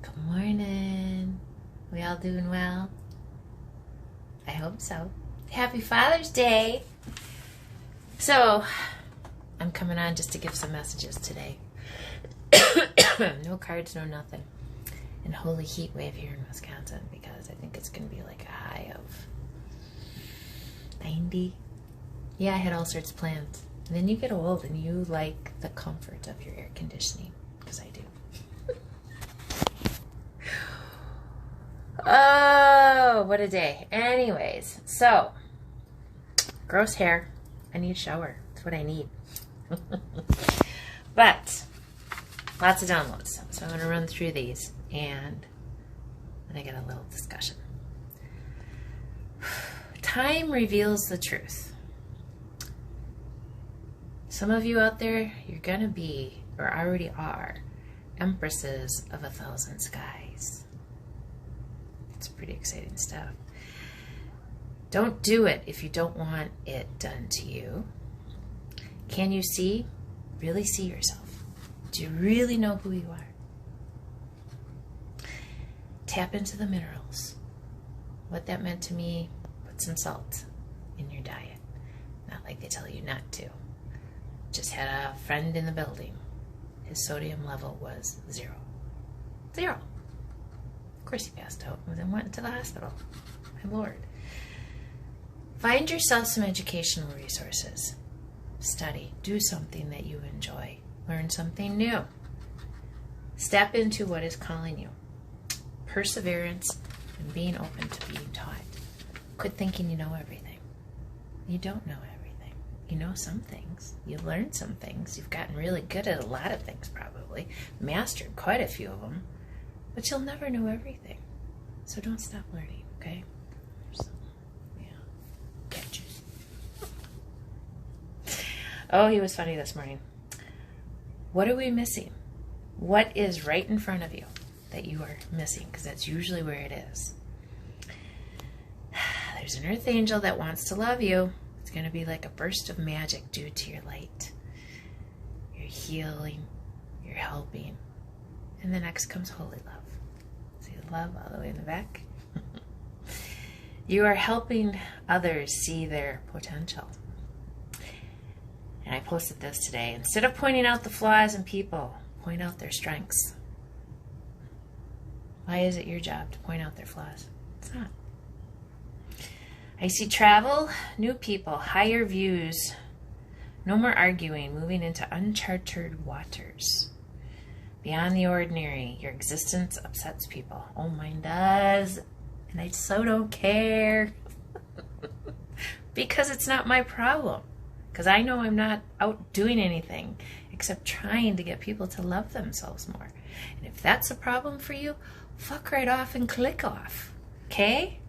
Good morning. We all doing well? I hope so. Happy Father's Day. So, I'm coming on just to give some messages today. No cards, no nothing. And holy heat wave here in Wisconsin, because I think it's going to be like a high of 90. Yeah, I had all sorts of plans. And then you get old and you like the comfort of your air conditioning, because I do. Oh, what a day. Anyways, so, gross hair. I need a shower. That's what I need. But, lots of downloads. So I'm going to run through these and then I get a little discussion. Time reveals the truth. Some of you out there, you're going to be, or already are, empresses of 1,000 skies. It's pretty exciting stuff. Don't do it if you don't want it done to you. Can you see? Really see yourself? Do you really know who you are? Tap into the minerals. What that meant to me, put some salt in your diet. Not like they tell you not to. Just had a friend in the building. His sodium level was 0. 0. Of course he passed out and then went to the hospital. My Lord. Find yourself some educational resources. Study. Do something that you enjoy. Learn something new. Step into what is calling you. Perseverance and being open to being taught. Quit thinking you know everything. You don't know everything. You know some things. You've learned some things. You've gotten really good at a lot of things probably. Mastered quite a few of them. But you'll never know everything. So don't stop learning, okay? So, yeah. Catch you. Oh, he was funny this morning. What are we missing? What is right in front of you that you are missing? Because that's usually where it is. There's an earth angel that wants to love you. It's going to be like a burst of magic due to your light. You're healing. You're helping. And the next comes holy love. See the love all the way in the back? You are helping others see their potential. And I posted this today. Instead of pointing out the flaws in people, point out their strengths. Why is it your job to point out their flaws? It's not. I see travel, new people, higher views, no more arguing, moving into uncharted waters. Beyond the ordinary, your existence upsets people. Oh, mine does. And I so don't care. Because it's not my problem. Because I know I'm not out doing anything except trying to get people to love themselves more. And if that's a problem for you, fuck right off and click off. Okay?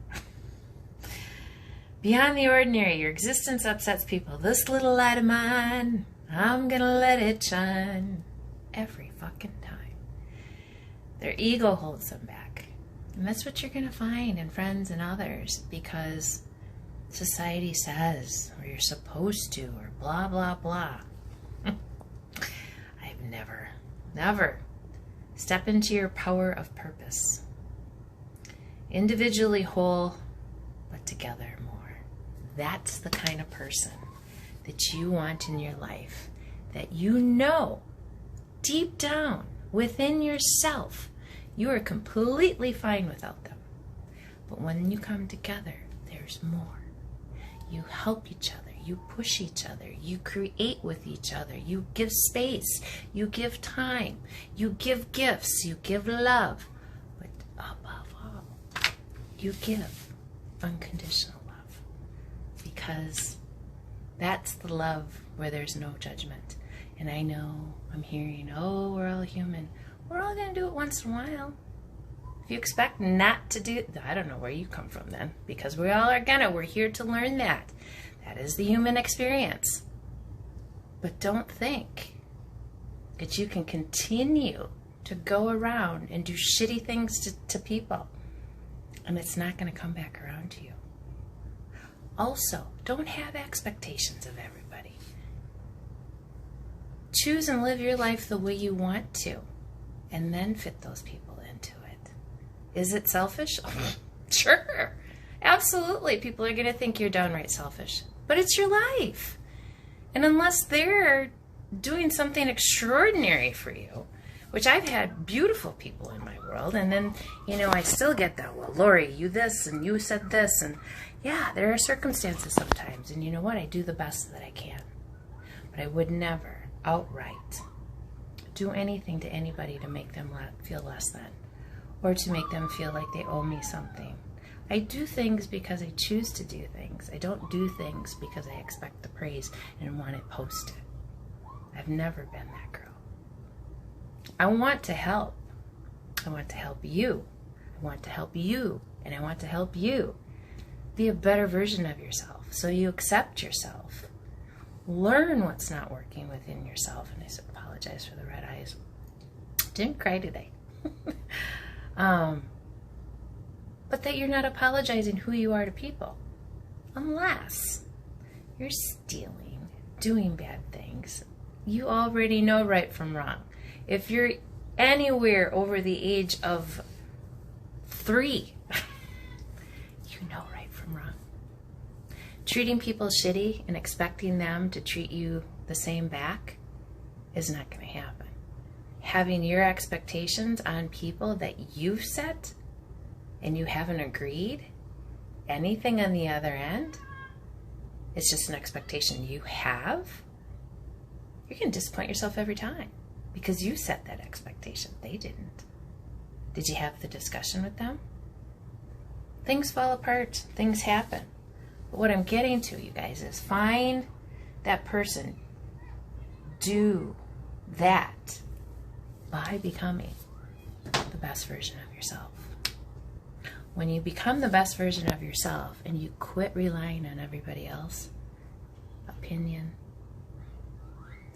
Beyond the ordinary, your existence upsets people. This little light of mine, I'm gonna let it shine. Every fucking time. Their ego holds them back. And that's what you're going to find in friends and others, because society says, or you're supposed to, or blah, blah, blah. I've never step into your power of purpose. Individually whole, but together more. That's the kind of person that you want in your life, that you know deep down within yourself, you are completely fine without them. But when you come together, there's more. You help each other. You push each other. You create with each other. You give space. You give time. You give gifts. You give love. But above all, you give unconditional love. Because that's the love where there's no judgment. And I know, I'm hearing, oh, we're all human. We're all going to do it once in a while. If you expect not to do it, I don't know where you come from then. Because we all are gonna. We're here to learn that. That is the human experience. But don't think that you can continue to go around and do shitty things to people. And it's not going to come back around to you. Also, don't have expectations of everybody. Choose and live your life the way you want to, and then fit those people into it. Is it selfish? Sure. Absolutely. People are going to think you're downright selfish. But it's your life. And unless they're doing something extraordinary for you, which I've had beautiful people in my world, and then, I still get that, well, Lori, you this, and you said this, and yeah, there are circumstances sometimes, and you know what? I do the best that I can. But I would never outright do anything to anybody to make them feel less than, or to make them feel like they owe me something. I do things because I choose to do things. I don't do things because I expect the praise and want it posted. I've never been that girl. I want to help. I want to help you. I want to help you. And I want to help you be a better version of yourself. So you accept yourself. Learn what's not working within yourself. And I apologize for the red eyes. Didn't cry today. But that you're not apologizing who you are to people. Unless you're stealing, doing bad things. You already know right from wrong. If you're anywhere over the age of 3, you know right from wrong. Treating people shitty and expecting them to treat you the same back is not going to happen. Having your expectations on people that you've set and you haven't agreed, anything on the other end, it's just an expectation you have, you're going to disappoint yourself every time because you set that expectation. They didn't. Did you have the discussion with them? Things fall apart. Things happen. But what I'm getting to, you guys, is find that person. Do that by becoming the best version of yourself. When you become the best version of yourself and you quit relying on everybody else, opinion,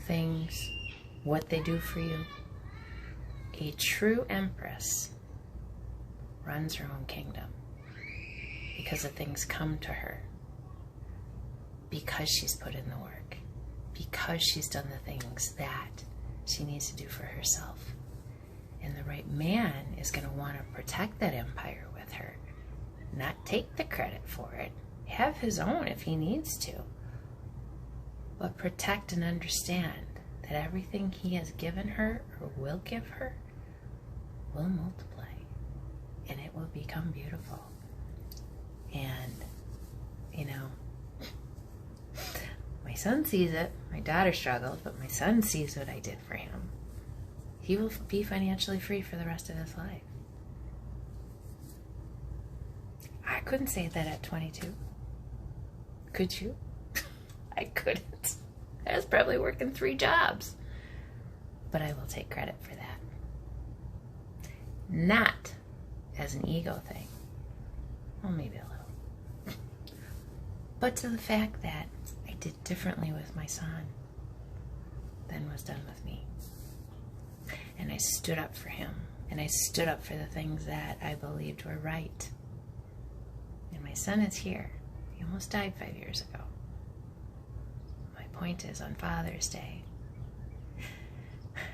things, what they do for you, a true empress runs her own kingdom because the things come to her because she's put in the work, because she's done the things that she needs to do for herself. And the right man is going to want to protect that empire with her, not take the credit for it, have his own if he needs to, but protect and understand that everything he has given her or will give her will multiply and it will become beautiful. And, my son sees it. My daughter struggled, but my son sees what I did for him. He will be financially free for the rest of his life. I couldn't say that at 22. Could you? I couldn't. I was probably working 3 jobs. But I will take credit for that. Not as an ego thing. Well, maybe a little. But to the fact that I did differently with my son than was done with me. And I stood up for him. And I stood up for the things that I believed were right. And my son is here. He almost died 5 years ago. My point is, on Father's Day,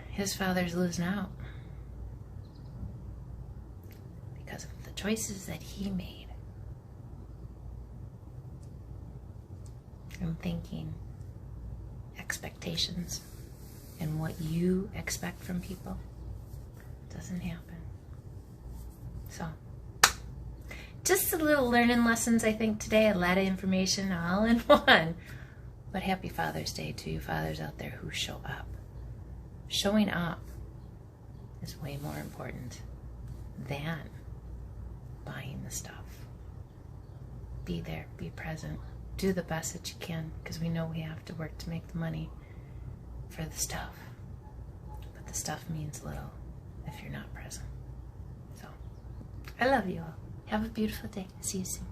his father's losing out because of the choices that he made. I'm thinking expectations and what you expect from people doesn't happen. So, just a little learning lessons, I think, today. A lot of information all in one. But happy Father's Day to you fathers out there who show up. Showing up is way more important than buying the stuff. Be there, be present, do the best that you can, because we know we have to work to make the money for the stuff. But the stuff means little if you're not present. So, I love you all. Have a beautiful day. See you soon.